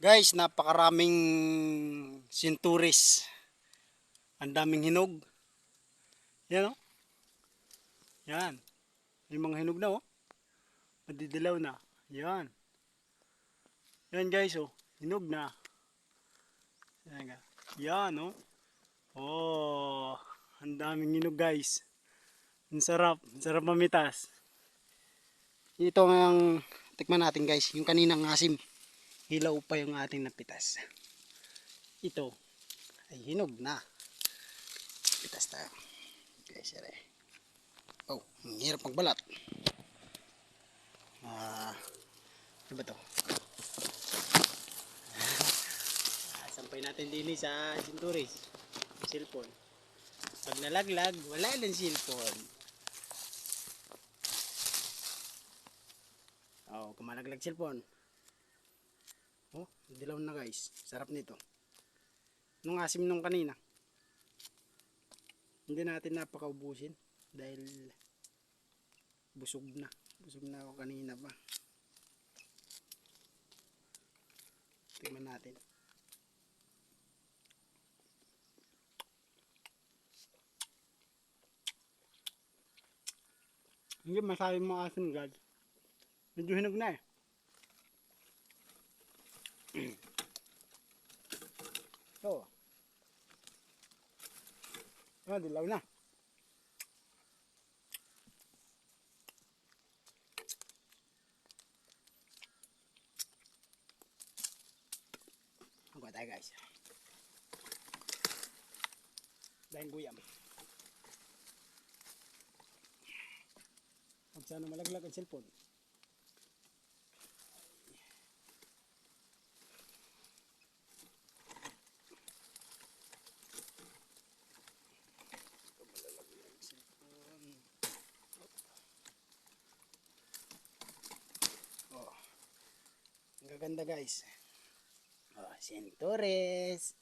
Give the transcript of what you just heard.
Guys, napakaraming sinturis. Ang daming hinog. Yan, oh. Yan. Yung mga hinog na, oh. Madidilaw na. Yan. Yan guys, oh. Hinog na. Yan, oh. Oh. Ang daming hinog guys. Ang sarap. Ang sarap mamitas. Ito ang tikman natin guys. Yung kaninang asim. Hilaw pa yung ating napitas. Ito ay hinog na. Pitas tayo. Guys, yari. Oh, ang hirap magbalat. Ano ba to? Sampay natin din sa sinturis. Cellphone. Pag nalaglag, wala lang cellphone. Oh, kumalaglag cellphone. Oh, dilaw na guys. Sarap nito. Nung asim nung kanina. Hindi natin napakaubusin dahil busog na. Busog na ako kanina pa. Tingnan natin. Hindi masabi mga asim guys. Medyo hinog na eh. So, dilaw na. Ang tayo guys. Dahil guyam. Huwag sana malaglag ang cellphone. Oh, ang gaganda guys. Oh, Sinturis.